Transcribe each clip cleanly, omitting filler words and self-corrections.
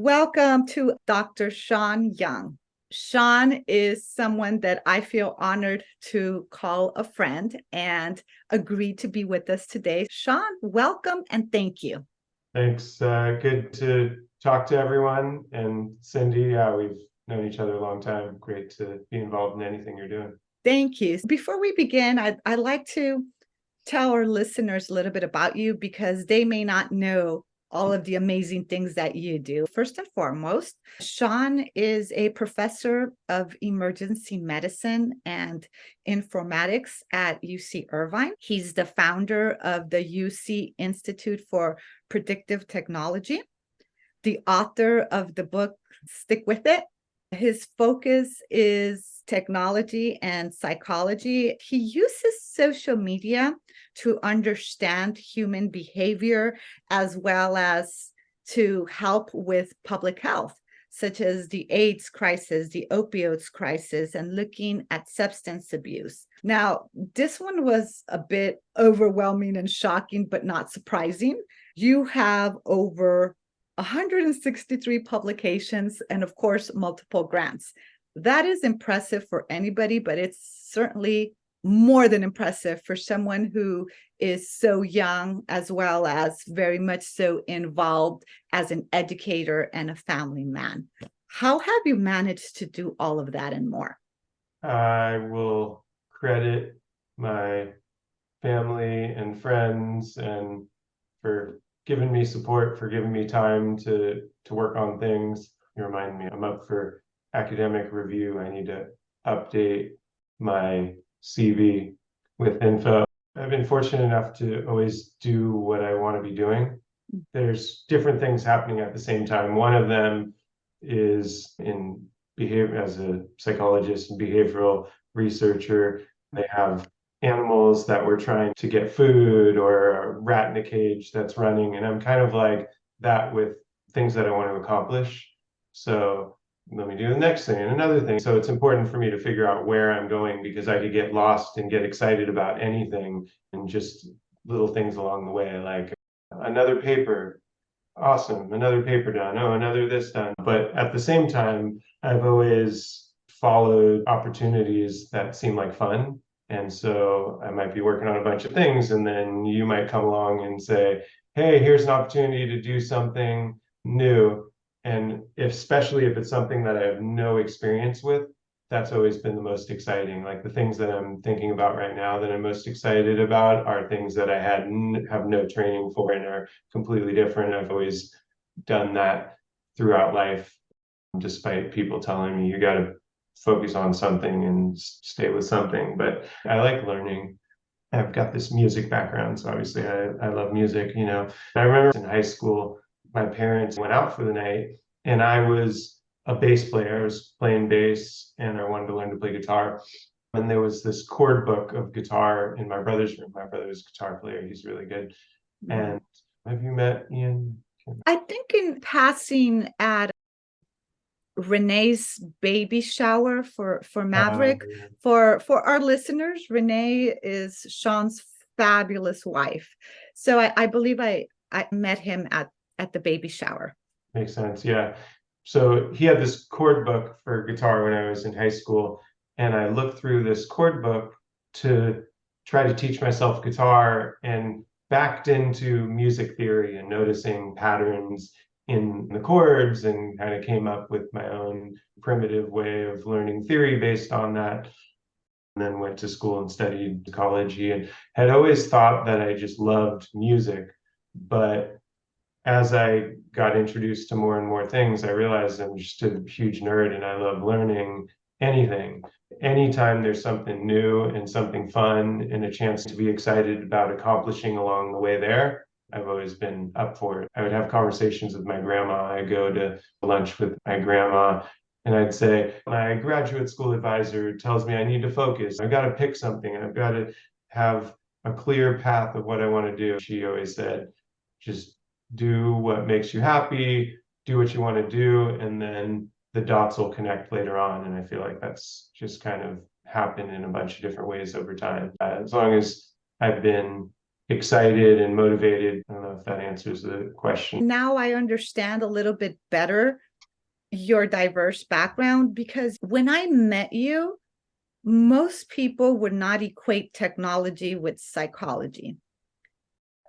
Welcome to Dr. Sean Young. Sean is someone that I feel honored to call a friend and agreed to be with us today. Sean, welcome and thank you. Thanks. Good to talk to everyone. And Cindy, yeah, we've known each other a long time. Great to be involved in anything you're doing. Thank you. Before we begin, I'd like to tell our listeners a little bit about you because they may not know all of the amazing things that you do. First and foremost, Sean is a professor of emergency medicine and informatics at UC Irvine. He's the founder of the UC Institute for Predictive Technology, the author of the book Stick With It. His focus is technology and psychology. He uses social media to understand human behavior as well as to help with public health, such as the AIDS crisis, the opioids crisis, and looking at substance abuse. Now, this one was a bit overwhelming and shocking, but not surprising. You have over 163 publications and, of course, multiple grants. That is impressive for anybody, but it's certainly more than impressive for someone who is so young, as well as very much so involved as an educator and a family man. How have you managed to do all of that and more? I will credit my family and friends and for giving me support, for giving me time to work on things. You remind me, I'm up for academic review. I need to update my CV with info. I've been fortunate enough to always do what I want to be doing. There's different things happening at the same time. One of them is in behavior as a psychologist and behavioral researcher. They have animals that we're trying to get food or a rat in a cage that's running. And I'm kind of like that with things that I want to accomplish. So let me do the next thing and another thing. So it's important for me to figure out where I'm going because I could get lost and get excited about anything and just little things along the way, like another paper. Awesome. Another paper done. Oh, another this done. But at the same time, I've always followed opportunities that seem like fun. And so I might be working on a bunch of things, and then you might come along and say, hey, here's an opportunity to do something new. And especially if it's something that I have no experience with, that's always been the most exciting. Like the things that I'm thinking about right now that I'm most excited about are things that I have no training for and are completely different. I've always done that throughout life, despite people telling me you got to focus on something and stay with something. But I like learning. I've got this music background, so obviously I love music, you know. I remember in high school, my parents went out for the night and I was a bass player. I was playing bass and I wanted to learn to play guitar. And there was this chord book of guitar in my brother's room. My brother was a guitar player. He's really good. And have you met Ian? I think in passing at Renee's baby shower for Maverick. Yeah. For our listeners, Renee is Sean's fabulous wife. So I believe I met him at the baby shower. Makes sense. Yeah. So he had this chord book for guitar when I was in high school. And I looked through this chord book to try to teach myself guitar and backed into music theory and noticing patterns in the chords and kind of came up with my own primitive way of learning theory based on that. And then went to school and studied psychology and had always thought that I just loved music. But as I got introduced to more and more things, I realized I'm just a huge nerd and I love learning anything. Anytime there's something new and something fun and a chance to be excited about accomplishing along the way there, I've always been up for it. I would have conversations with my grandma. I go to lunch with my grandma and I'd say, my graduate school advisor tells me I need to focus. I've got to pick something and I've got to have a clear path of what I want to do. She always said, just do what makes you happy, do what you want to do, and then the dots will connect later on. And I feel like that's just kind of happened in a bunch of different ways over time. As long as I've been excited and motivated. I don't know if that answers the question. Now I understand a little bit better your diverse background, because when I met you, most people would not equate technology with psychology.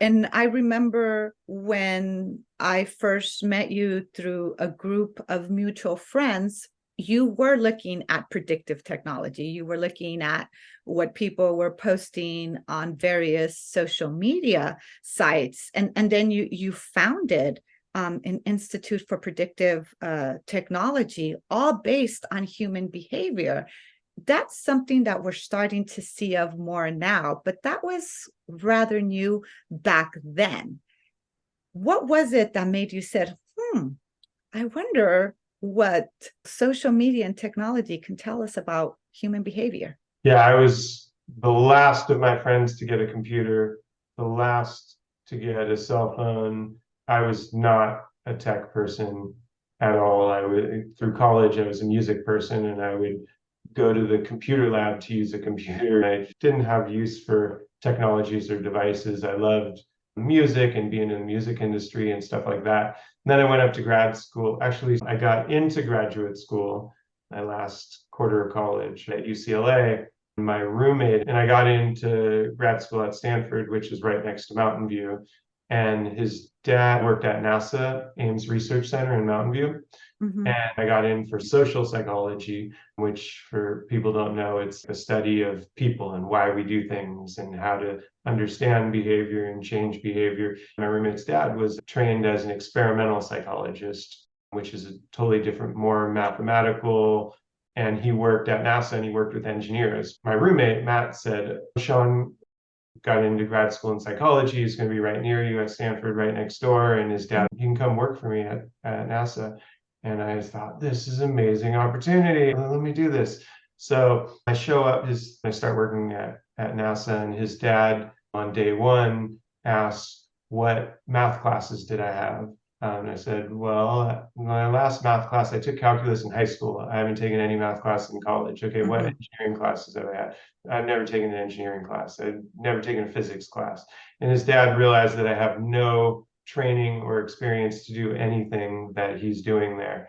And I remember when I first met you through a group of mutual friends, you were looking at predictive technology. You were looking at what people were posting on various social media sites. And then you founded an Institute for Predictive Technology, all based on human behavior. That's something that we're starting to see of more now, but that was rather new back then. What was it that made you said, I wonder what social media and technology can tell us about human behavior? Yeah, I was the last of my friends to get a computer, the last to get a cell phone. I was not a tech person at all. Through college, I was a music person, and I would go to the computer lab to use a computer. I didn't have use for technologies or devices. I loved music and being in the music industry and stuff like that. And then I went up to grad school. Actually, I got into graduate school my last quarter of college at UCLA. My roommate and I got into grad school at Stanford, which is right next to Mountain View. And his dad worked at NASA Ames Research Center in Mountain View. Mm-hmm. And I got in for social psychology, which for people don't know, it's a study of people and why we do things and how to understand behavior and change behavior. My roommate's dad was trained as an experimental psychologist, which is a totally different, more mathematical. And he worked at NASA and he worked with engineers. My roommate, Matt, said, Sean got into grad school in psychology. He's going to be right near you at Stanford, right next door. And his dad, you can come work for me at NASA. And I thought, this is an amazing opportunity. Let me do this. So I show up, I start working at NASA, and his dad on day one asks, what math classes did I have? And I said, well, my last math class, I took calculus in high school. I haven't taken any math class in college. Okay, what engineering classes have I had? I've never taken an engineering class. I've never taken a physics class. And his dad realized that I have no training or experience to do anything that he's doing there.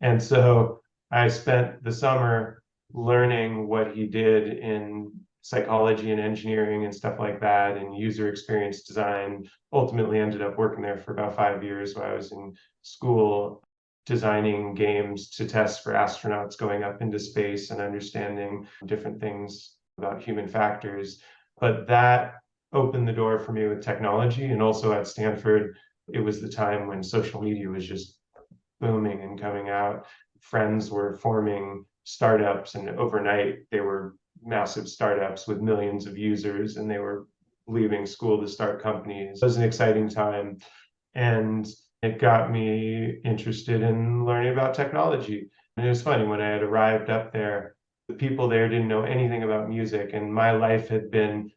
And so I spent the summer learning what he did in psychology and engineering and stuff like that, and user experience design. Ultimately ended up working there for about 5 years while I was in school, designing games to test for astronauts going up into space and understanding different things about human factors. But that opened the door for me with technology. And also at Stanford, it was the time when social media was just booming and coming out. Friends were forming startups, and overnight they were massive startups with millions of users, and they were leaving school to start companies. It was an exciting time, and it got me interested in learning about technology. And it was funny, when I had arrived up there, the people there didn't know anything about music, and my life had been,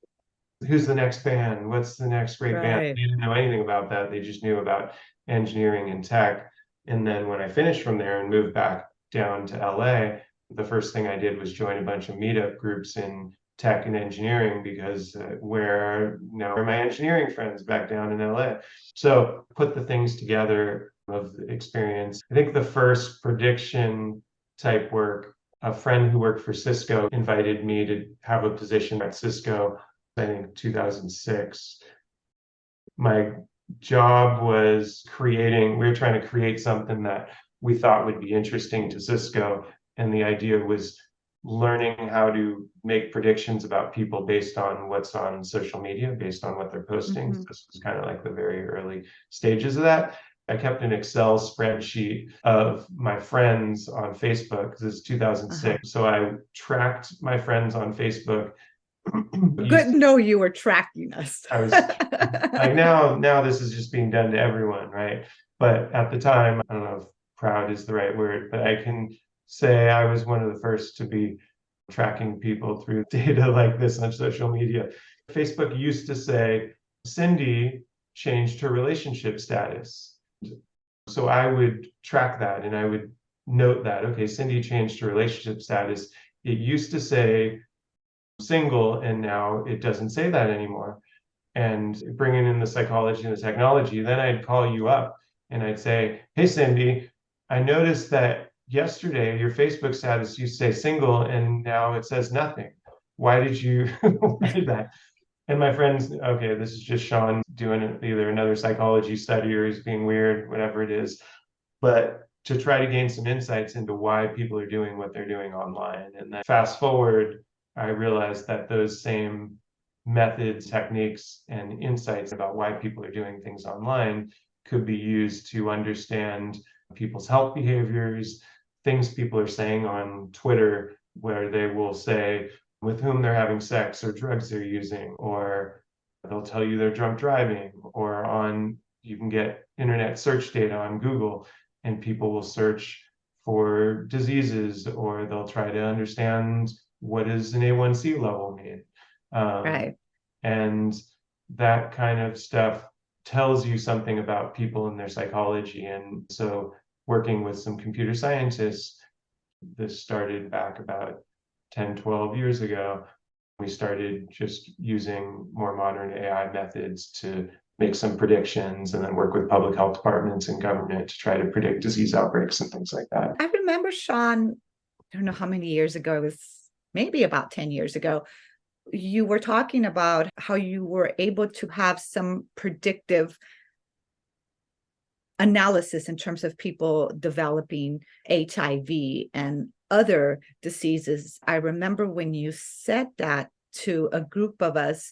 who's the next band? What's the next great band? They didn't know anything about that. They just knew about engineering and tech. And then when I finished from there and moved back down to LA, the first thing I did was join a bunch of meetup groups in tech and engineering, because where now are my engineering friends back down in LA? So put the things together of the experience. I think the first prediction type work, a friend who worked for Cisco invited me to have a position at Cisco, I think 2006. My job was we were trying to create something that we thought would be interesting to Cisco. And the idea was learning how to make predictions about people based on what's on social media, based on what they're posting. So this was kind of like the very early stages of that. I kept an Excel spreadsheet of my friends on Facebook, because it's 2006. So I tracked my friends on Facebook. Good to know you were tracking us. I was like, now this is just being done to everyone, right? But at the time, I don't know if proud is the right word, but I can say I was one of the first to be tracking people through data like this on social media. Facebook used to say, Cindy changed her relationship status. So I would track that and I would note that, okay, Cindy changed her relationship status. It used to say single, and now it doesn't say that anymore. and bringing in the psychology and the technology, then I'd call you up and I'd say, hey, Cindy, I noticed that yesterday your Facebook status used to say single and now it says nothing. Why did you why did that? And my friends, okay, this is just Sean doing either another psychology study or he's being weird, whatever it is. But to try to gain some insights into why people are doing what they're doing online. And then fast forward, I realized that those same methods, techniques, and insights about why people are doing things online could be used to understand people's health behaviors, things people are saying on Twitter, where they will say with whom they're having sex or drugs they're using, or they'll tell you they're drunk driving, or on you can get internet search data on Google and people will search for diseases or they'll try to understand what does an A1C level mean. Right. And that kind of stuff tells you something about people and their psychology. And so working with some computer scientists, this started back about 10, 12 years ago. We started just using more modern AI methods to make some predictions and then work with public health departments and government to try to predict disease outbreaks and things like that. I remember, Sean, I don't know how many years ago, it was maybe about 10 years ago, you were talking about how you were able to have some predictive analysis in terms of people developing HIV and other diseases. I remember when you said that to a group of us,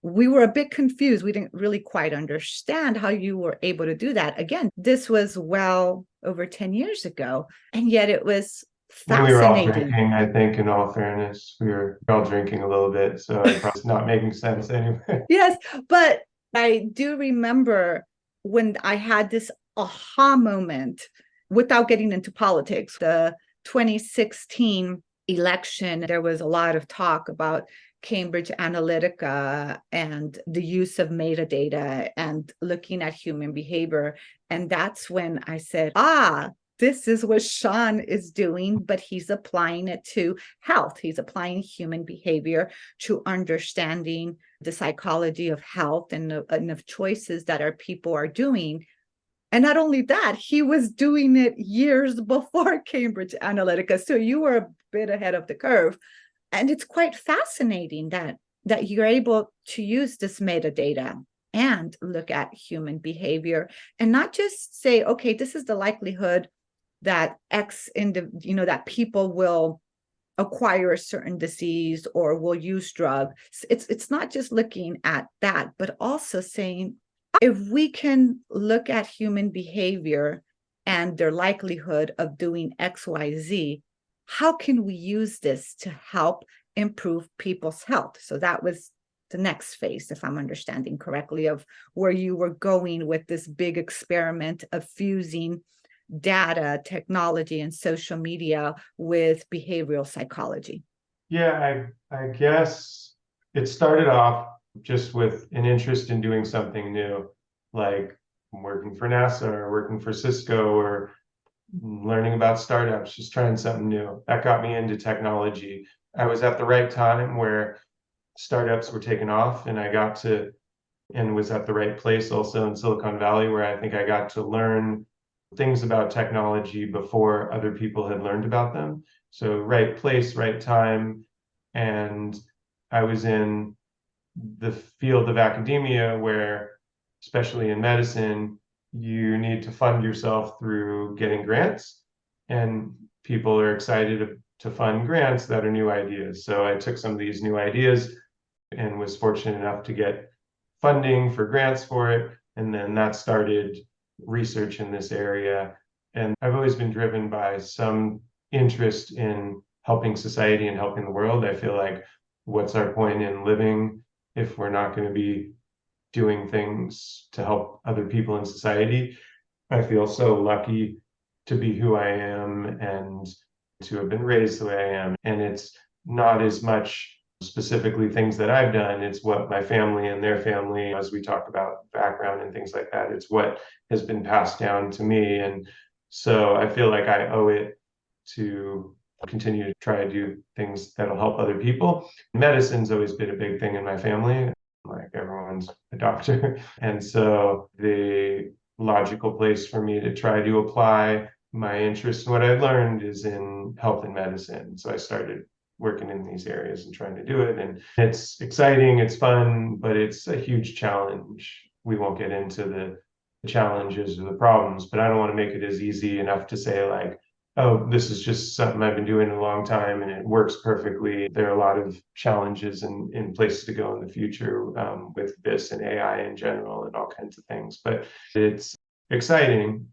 we were a bit confused. We didn't really quite understand how you were able to do that. Again, this was well over 10 years ago, and yet it was When we were all fascinating. drinking, I think, in all fairness, we were all drinking a little bit, so it's not making sense anyway. Yes, but I do remember when I had this aha moment without getting into politics. The 2016 election, there was a lot of talk about Cambridge Analytica and the use of metadata and looking at human behavior. And that's when I said, this is what Sean is doing, but he's applying it to health. He's applying human behavior to understanding the psychology of health and of choices that our people are doing. And not only that, he was doing it years before Cambridge Analytica. So you were a bit ahead of the curve. And it's quite fascinating that you're able to use this metadata and look at human behavior and not just say, okay, this is the likelihood that that people will acquire a certain disease or will use drugs. It's not just looking at that, but also saying, if we can look at human behavior and their likelihood of doing XYZ, how can we use this to help improve people's health? So that was the next phase, if I'm understanding correctly, of where you were going with this big experiment of fusing data, technology, and social media with behavioral psychology. Yeah, I guess it started off just with an interest in doing something new, like working for NASA or working for Cisco or learning about startups, just trying something new. That got me into technology. I was at the right time where startups were taking off and was at the right place also in Silicon Valley where I think I got to learn things about technology before other people had learned about them. So right place, right time. And I was in the field of academia where, especially in medicine, you need to fund yourself through getting grants. And people are excited to fund grants that are new ideas. So I took some of these new ideas and was fortunate enough to get funding for grants for it. And then that started research in this area. And I've always been driven by some interest in helping society and helping the world. I feel like what's our point in living if we're not going to be doing things to help other people in society? I feel so lucky to be who I am and to have been raised the way I am. And it's not as much specifically things that I've done, it's what my family and their family, as we talk about background and things like that, it's what has been passed down to me. And so I feel like I owe it to continue to try to do things that'll help other people. Medicine's always been a big thing in my family. like everyone's a doctor. And so the logical place for me to try to apply my interest in what I learned is in health and medicine. So I started working in these areas and trying to do it. And it's exciting, it's fun, but it's a huge challenge. We won't get into the challenges or the problems, but I don't want to make it as easy enough to say like, oh, this is just something I've been doing a long time and it works perfectly. There are a lot of challenges and places to go in the future with this and AI in general and all kinds of things. But it's exciting,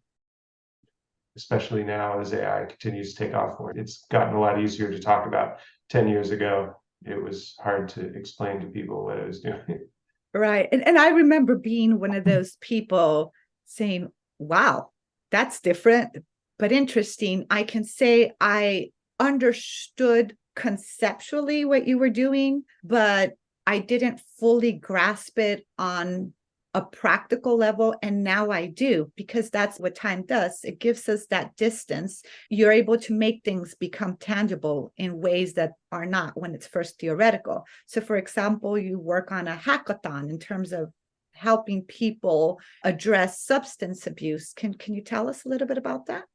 especially now as AI continues to take off more. It's gotten a lot easier to talk about. 10 years ago, it was hard to explain to people what I was doing. Right. And I remember being one of those people saying, wow, that's different, but interesting. I can say I understood conceptually what you were doing, but I didn't fully grasp it on a practical level. And now I do, because that's what time does. It gives us that distance. You're able to make things become tangible in ways that are not when it's first theoretical. So, for example, you work on a hackathon in terms of helping people address substance abuse. Can you tell us a little bit about that?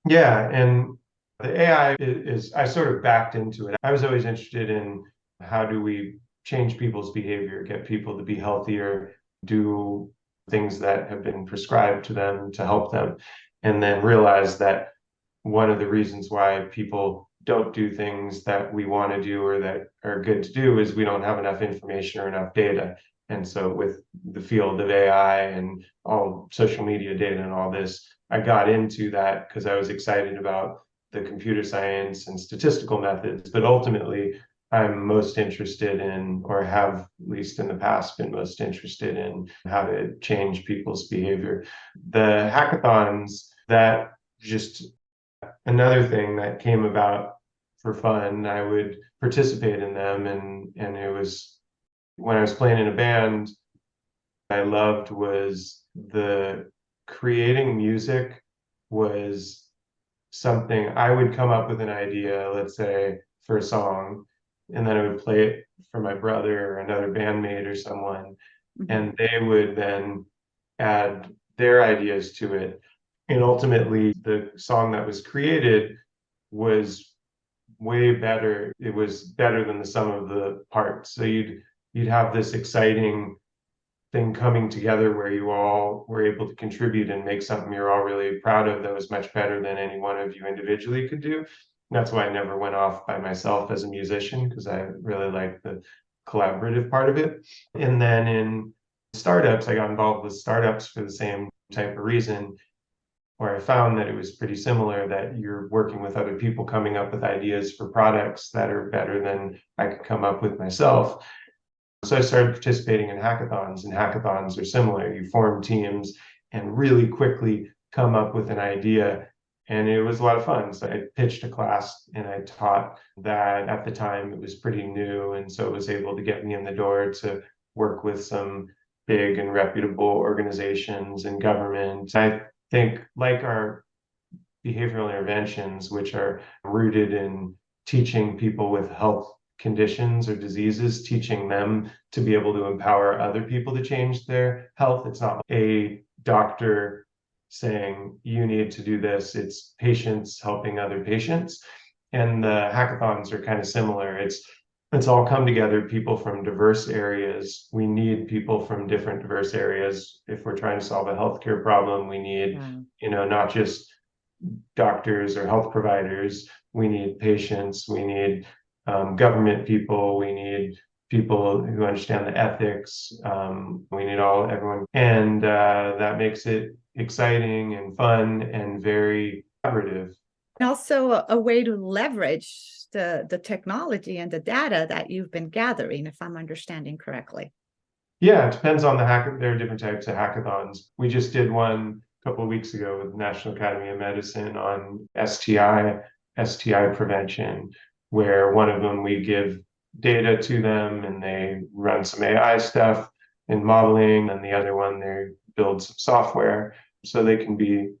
Yeah, and the AI is, I sort of backed into it. I was always interested in how do we change people's behavior, get people to be healthier, do things that have been prescribed to them to help them, and then realize that one of the reasons why people don't do things that we want to do or that are good to do is we don't have enough information or enough data. And so with the field of AI and all social media data and all this, I got into that because I was excited about the computer science and statistical methods. But ultimately, I'm most interested in, or have at least in the past been most interested in, how to change people's behavior. The hackathons, that just another thing that came about for fun. I would participate in them, and it was when I was playing in a band, I loved was the creating music was something I would come up with an idea, let's say for a song, and then I would play it for my brother or another bandmate or someone, and they would then add their ideas to it. And ultimately, the song that was created was way better. It was better than the sum of the parts. So you'd have this exciting thing coming together where you all were able to contribute and make something you're all really proud of that was much better than any one of you individually could do. And that's why I never went off by myself as a musician, because I really like the collaborative part of it. And then in startups, I got involved with startups for the same type of reason, where I found that it was pretty similar, that you're working with other people coming up with ideas for products that are better than I could come up with myself. So I started participating in hackathons, and hackathons are similar. You form teams and really quickly come up with an idea. And it was a lot of fun. So I pitched a class and I taught that. At the time it was pretty new. And so it was able to get me in the door to work with some big and reputable organizations and government. I think, like our behavioral interventions, which are rooted in teaching people with health conditions or diseases, teaching them to be able to empower other people to change their health. It's not a doctor saying you need to do this, it's patients helping other patients. And the hackathons are kind of similar. It's all come together, people from diverse areas. We need people from different diverse areas. If we're trying to solve a healthcare problem, we need, not just doctors or health providers. We need patients. We need government people. We need people who understand the ethics. We need everyone. And that makes it exciting and fun and very collaborative. And also a way to leverage the technology and the data that you've been gathering, if I'm understanding correctly. Yeah, it depends on the hack. There are different types of hackathons. We just did one a couple of weeks ago with National Academy of Medicine on STI prevention, where one of them we give data to them and they run some AI stuff and modeling, and the other one they build some software. So they can be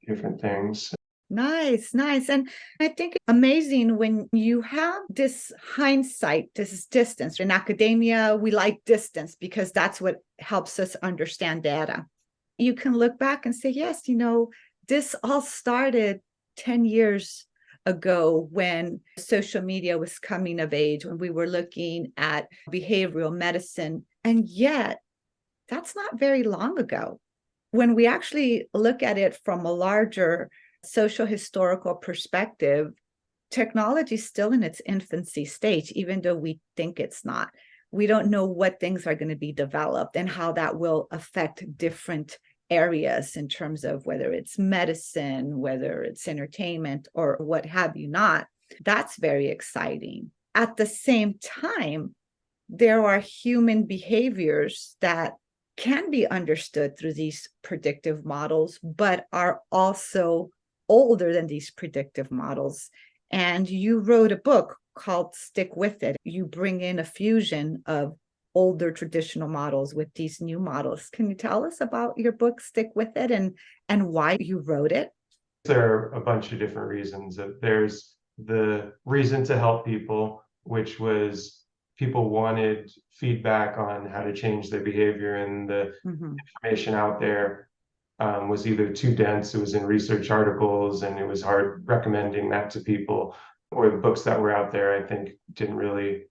different things. Nice, nice. And I think it's amazing when you have this hindsight, this distance. In academia, we like distance because that's what helps us understand data. You can look back and say, yes, this all started 10 years ago when social media was coming of age, when we were looking at behavioral medicine. And yet, that's not very long ago. When we actually look at it from a larger social historical perspective, technology is still in its infancy stage, even though we think it's not. We don't know what things are going to be developed and how that will affect different areas in terms of whether it's medicine, whether it's entertainment, or what have you not. That's very exciting. At the same time, there are human behaviors that can be understood through these predictive models, but are also older than these predictive models. And you wrote a book called Stick With It. You bring in a fusion of older traditional models with these new models. Can you tell us about your book, Stick With It, and why you wrote it? There are a bunch of different reasons. There's the reason to help people, which was people wanted feedback on how to change their behavior, and the information out there was either too dense, it was in research articles, and it was hard recommending that to people, or the books that were out there, I think, didn't really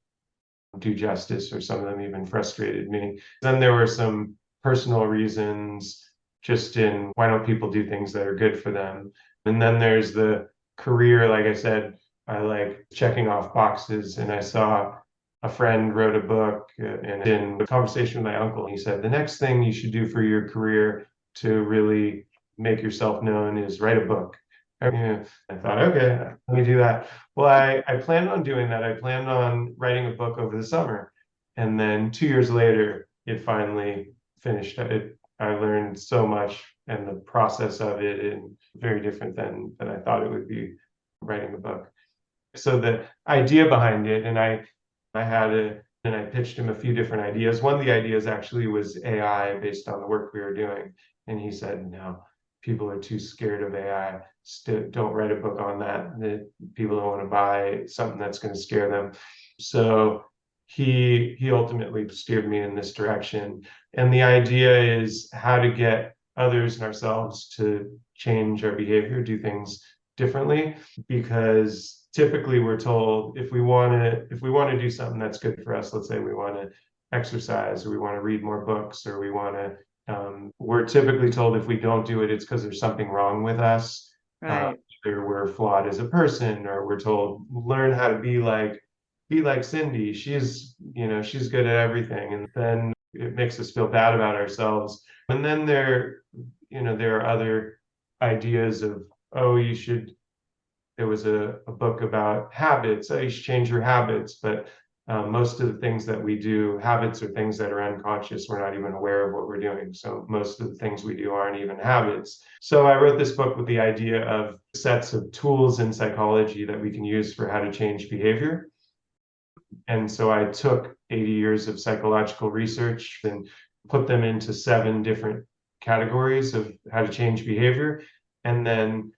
do justice, or some of them even frustrated me. Then there were some personal reasons, just in why don't people do things that are good for them. And then there's the career. Like I said, I like checking off boxes, and I saw a friend wrote a book, and in a conversation with my uncle, he said, the next thing you should do for your career to really make yourself known is write a book. I thought, okay, let me do that. Well, I planned on doing that. I planned on writing a book over the summer. And then 2 years later, it finally finished. I learned so much, and the process of it is very different than I thought it would be, writing a book. So the idea behind it, and I pitched him a few different ideas. One of the ideas actually was AI, based on the work we were doing. And he said, no, people are too scared of AI. Don't write a book on that. People don't want to buy something that's going to scare them. So he ultimately steered me in this direction. And the idea is how to get others and ourselves to change our behavior, do things differently, because typically we're told if we want to do something that's good for us, let's say we want to exercise, or we want to read more books, or we want to we're typically told if we don't do it, it's because there's something wrong with us. Right. Either we're flawed as a person, or we're told learn how to be like Cindy. She's good at everything, and then it makes us feel bad about ourselves. And then there are other ideas of, oh, you should. There was a book about habits. Oh, you should change your habits, but most of the things that we do, habits are things that are unconscious. We're not even aware of what we're doing. So most of the things we do aren't even habits. So I wrote this book with the idea of sets of tools in psychology that we can use for how to change behavior. And so I took 80 years of psychological research and put them into 7 different categories of how to change behavior. And then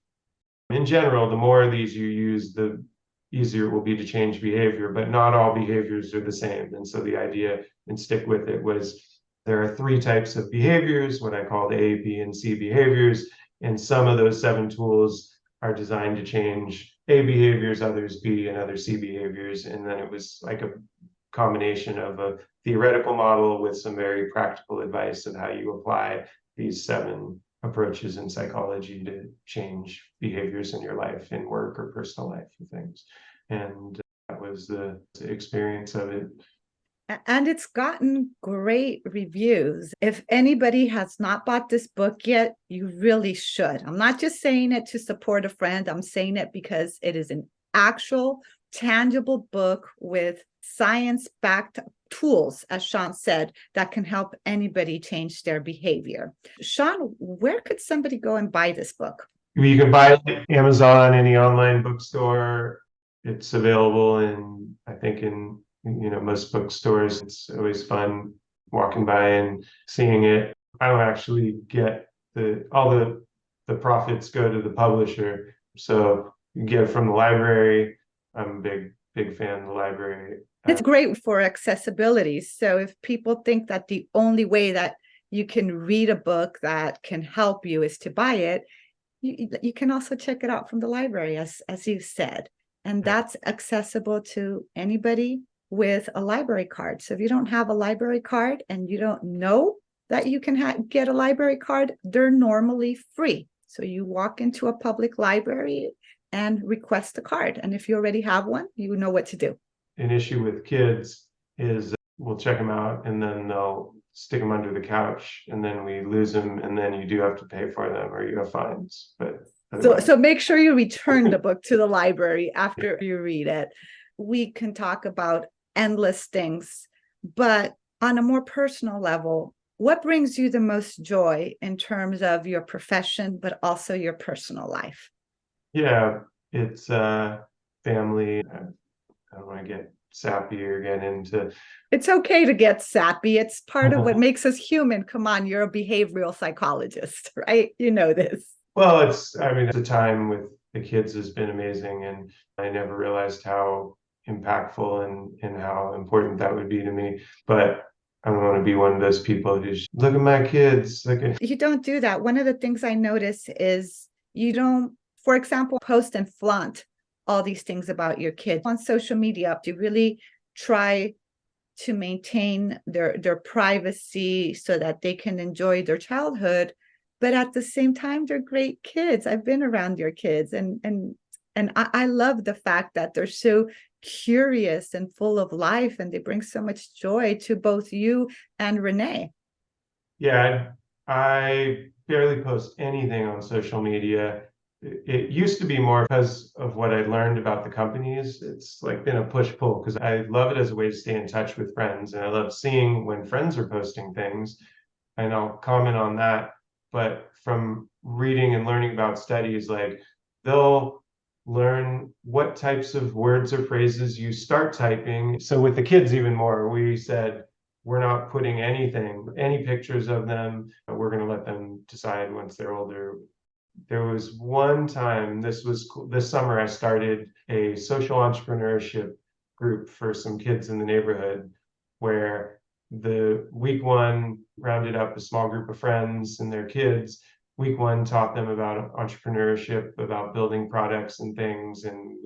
in general, the more of these you use, the easier it will be to change behavior, but not all behaviors are the same. And so the idea, and Stick With It, was there are 3 types of behaviors, what I call the A, B, and C behaviors. And some of those 7 tools are designed to change A behaviors, others B, and other C behaviors. And then it was like a combination of a theoretical model with some very practical advice of how you apply these 7 approaches in psychology to change behaviors in your life, in work or personal life and things. And that was the experience of it. And it's gotten great reviews. If anybody has not bought this book yet, you really should. I'm not just saying it to support a friend. I'm saying it because it is an actual, tangible book with science-backed tools, as Sean said, that can help anybody change their behavior. Sean, where could somebody go and buy this book? You can buy it at Amazon, any online bookstore. It's available I think in most bookstores. It's always fun walking by and seeing it. I don't actually get all the profits go to the publisher, So you get it from the library. I'm a big fan of the library. It's great for accessibility. So if people think that the only way that you can read a book that can help you is to buy it, you can also check it out from the library, as you said. And that's accessible to anybody with a library card. So if you don't have a library card and you don't know that you can get a library card, they're normally free. So you walk into a public library and request a card. And if you already have one, you know what to do. An issue with kids is we'll check them out and then they'll stick them under the couch and then we lose them and then you do have to pay for them or you have fines. But so make sure you return the book to the library after you read it. We can talk about endless things, but on a more personal level, what brings you the most joy in terms of your profession, but also your personal life? Yeah, it's family. I don't want to get sappy or get into. It's okay to get sappy. It's part of what makes us human. Come on, you're a behavioral psychologist, right? You know this. Well, I mean, the time with the kids has been amazing, and I never realized how impactful and how important that would be to me. But I don't want to be one of those people who's look at my kids. You don't do that. One of the things I notice is you don't, for example, post and flaunt all these things about your kids on social media. You really try to maintain their privacy so that they can enjoy their childhood, but at the same time they're great kids. I've been around your kids, and I love the fact that they're so curious and full of life, and they bring so much joy to both you and Renee. Yeah, I barely post anything on social media. It used to be more because of what I learned about the companies. It's like been a push-pull because I love it as a way to stay in touch with friends. And I love seeing when friends are posting things and I'll comment on that. But from reading and learning about studies, like they'll learn what types of words or phrases you start typing. So with the kids, even more, we said, we're not putting any pictures of them. We're going to let them decide once they're older. There was one time, this summer, I started a social entrepreneurship group for some kids in the neighborhood where the week one rounded up a small group of friends and their kids. Week one taught them about entrepreneurship, about building products and things, and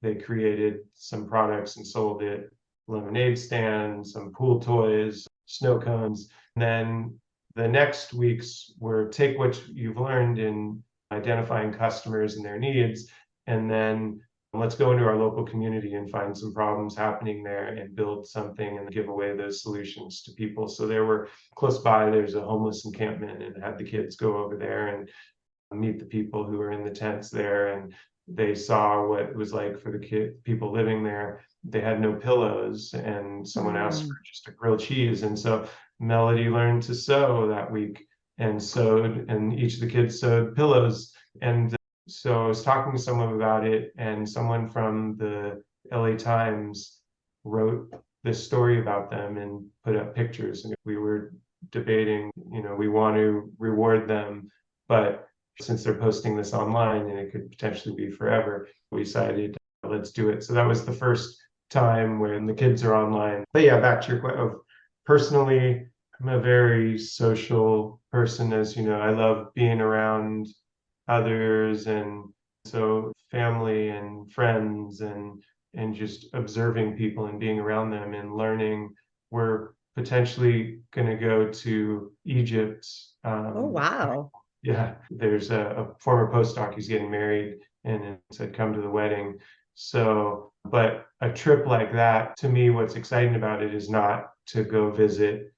they created some products and sold it. Lemonade stand, some pool toys, snow cones. And then the next weeks were take what you've learned in identifying customers and their needs, and then let's go into our local community and find some problems happening there and build something and give away those solutions to people. So there were close by, there's a homeless encampment, and had the kids go over there and meet the people who were in the tents there, and they saw what it was like for the people living there. They had no pillows, and someone asked for just a grilled cheese, and so Melody learned to sew that week and sewed, and each of the kids sewed pillows. And so I was talking to someone about it, and someone from the LA Times wrote this story about them and put up pictures, and we were debating, we want to reward them, but since they're posting this online and it could potentially be forever, we decided let's do it. So that was the first time when the kids are online. But yeah, back to your question. Personally, I'm a very social person, as you know. I love being around others, and so family and friends and just observing people and being around them and learning. We're potentially going to go to Egypt. Oh, wow. Yeah, there's a former postdoc who's getting married and said, come to the wedding. So, but a trip like that, to me, what's exciting about it is not to go visit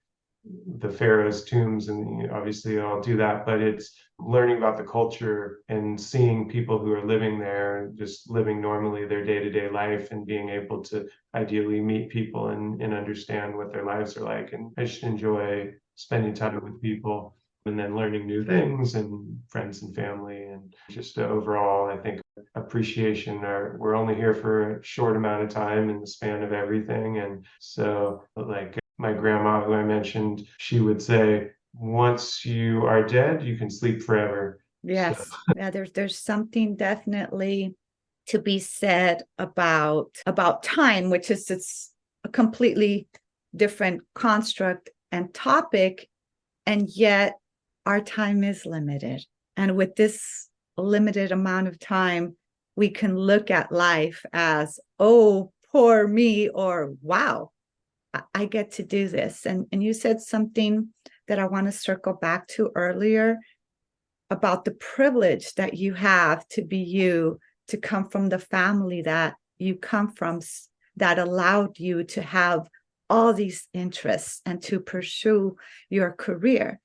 the pharaoh's tombs, and obviously I'll do that, but it's learning about the culture and seeing people who are living there and just living normally their day-to-day life and being able to ideally meet people and understand what their lives are like. And I just enjoy spending time with people and then learning new things and friends and family, and just overall, I think appreciation. We're only here for a short amount of time in the span of everything. And so like my grandma, who I mentioned, she would say, once you are dead, you can sleep forever. So Yes. Yeah, there's something definitely to be said about time, which is it's a completely different construct and topic, and yet our time is limited. And with this limited amount of time, we can look at life as, oh, poor me, or wow, I get to do this. And you said something that I want to circle back to earlier about the privilege that you have to be you, to come from the family that you come from, that allowed you to have all these interests and to pursue your career.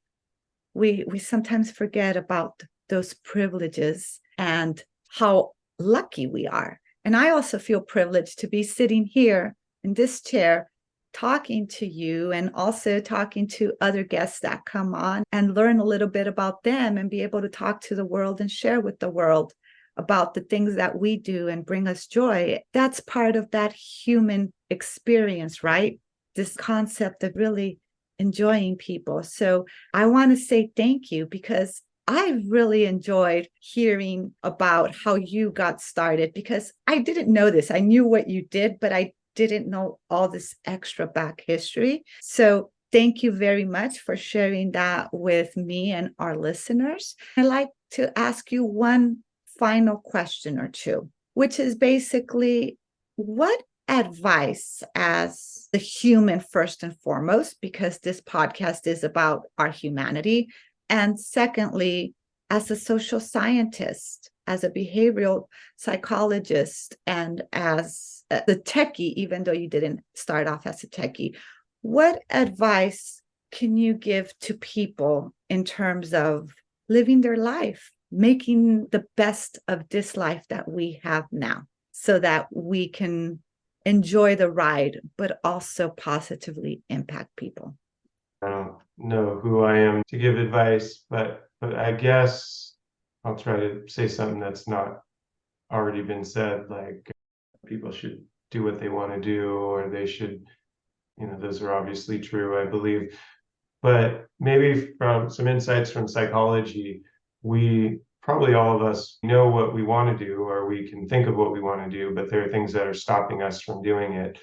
We sometimes forget about those privileges and how lucky we are. And I also feel privileged to be sitting here in this chair talking to you, and also talking to other guests that come on, and learn a little bit about them and be able to talk to the world and share with the world about the things that we do and bring us joy. That's part of that human experience, right? This concept of really enjoying people. So I want to say thank you, because I really enjoyed hearing about how you got started, because I didn't know this. I knew what you did, but I didn't know all this extra back history. So thank you very much for sharing that with me and our listeners. I'd like to ask you one final question or two, which is basically, what advice, as the human first and foremost, because this podcast is about our humanity, and secondly, as a social scientist, as a behavioral psychologist, and as the techie, even though you didn't start off as a techie, what advice can you give to people in terms of living their life, making the best of this life that we have now, so that we can enjoy the ride, but also positively impact people? I don't know who I am to give advice, but I guess I'll try to say something that's not already been said, like people should do what they want to do, or they should, those are obviously true, I believe. But maybe from some insights from psychology, we probably, all of us, know what we want to do, or we can think of what we want to do, but there are things that are stopping us from doing it.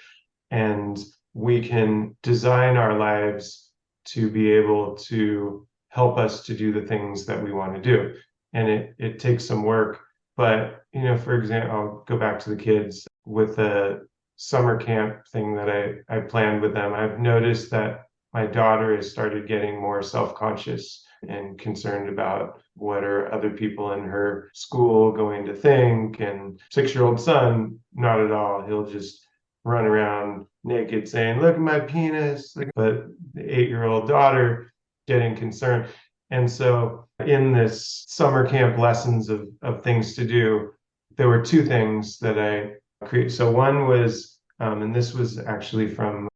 And we can design our lives to be able to help us to do the things that we want to do. And it takes some work. But, for example, I'll go back to the kids with the summer camp thing that I planned with them. I've noticed that my daughter has started getting more self-conscious and concerned about what are other people in her school going to think. And 6-year-old son, not at all. He'll just run around naked saying, "Look at my penis." But the 8-year-old daughter getting concerned. And so in this summer camp lessons of things to do, there were two things that I created. So one was, and this was actually from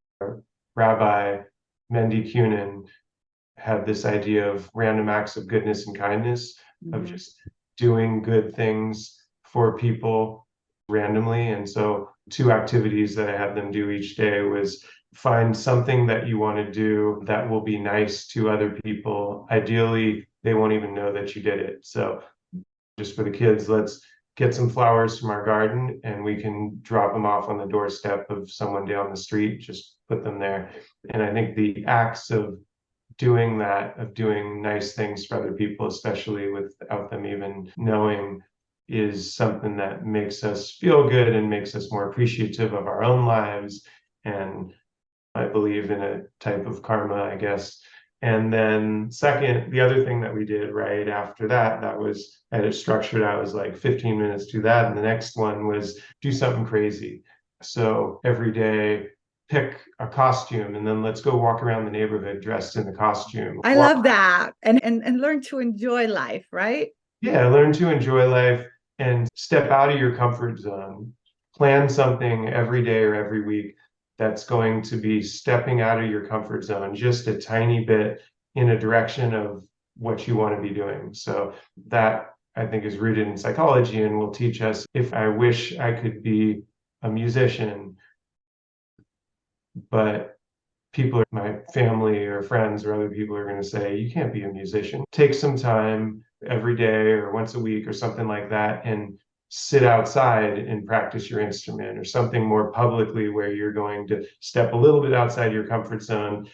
Rabbi Mendy Cunin, had this idea of random acts of goodness and kindness, of just doing good things for people randomly. And so two activities that I had them do each day was find something that you want to do that will be nice to other people. Ideally, they won't even know that you did it. So just for the kids, let's get some flowers from our garden and we can drop them off on the doorstep of someone down the street, just put them there. And I think the acts of doing that, of doing nice things for other people, especially without them even knowing, is something that makes us feel good and makes us more appreciative of our own lives. And I believe in a type of karma, I guess. And then second, the other thing that we did right after that, that was, I had it structured, I was like 15 minutes to that. And the next one was do something crazy. So every day, pick a costume and then let's go walk around the neighborhood dressed in the costume. I love that. And learn to enjoy life, right? Yeah, learn to enjoy life and step out of your comfort zone. Plan something every day or every week that's going to be stepping out of your comfort zone just a tiny bit in a direction of what you want to be doing. So that, I think, is rooted in psychology and will teach us. If I wish I could be a musician, but people, my family or friends or other people, are going to say, you can't be a musician. Take some time, every day or once a week or something like that, and sit outside and practice your instrument, or something more publicly where you're going to step a little bit outside your comfort zone.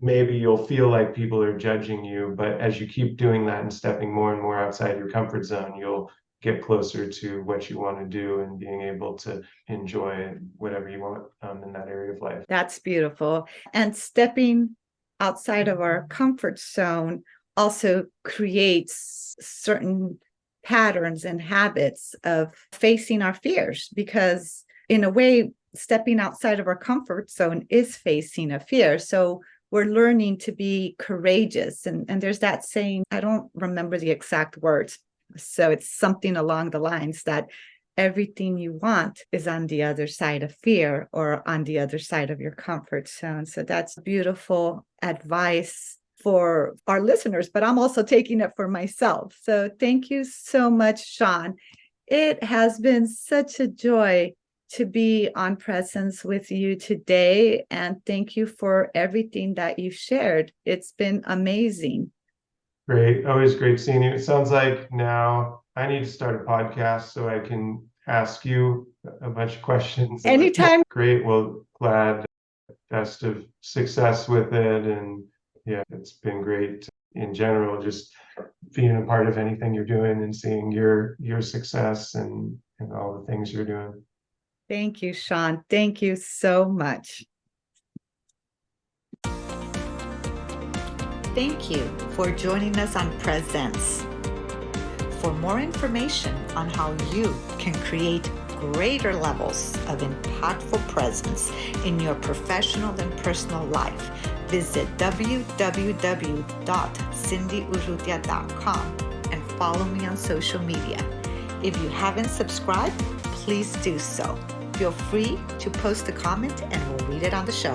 Maybe you'll feel like people are judging you, but as you keep doing that and stepping more and more outside your comfort zone, you'll get closer to what you want to do and being able to enjoy whatever you want in that area of life. That's beautiful. And stepping outside of our comfort zone also creates certain patterns and habits of facing our fears, because in a way, stepping outside of our comfort zone is facing a fear. So we're learning to be courageous. And there's that saying, I don't remember the exact words. So it's something along the lines that everything you want is on the other side of fear, or on the other side of your comfort zone. So that's beautiful advice for our listeners, but I'm also taking it for myself. So thank you so much, Sean. It has been such a joy to be on PreZence with you today. And thank you for everything that you shared. It's been amazing. Great. Always great seeing you. It sounds like now I need to start a podcast so I can ask you a bunch of questions. Anytime. Great. Well, glad. Best of success with it. And yeah, it's been great in general, just being a part of anything you're doing and seeing your success and all the things you're doing. Thank you, Sean. Thank you so much. Thank you for joining us on PreZence. For more information on how you can create greater levels of impactful presence in your professional and personal life, visit www.cindyurrutia.com and follow me on social media. If you haven't subscribed, please do so. Feel free to post a comment and we'll read it on the show.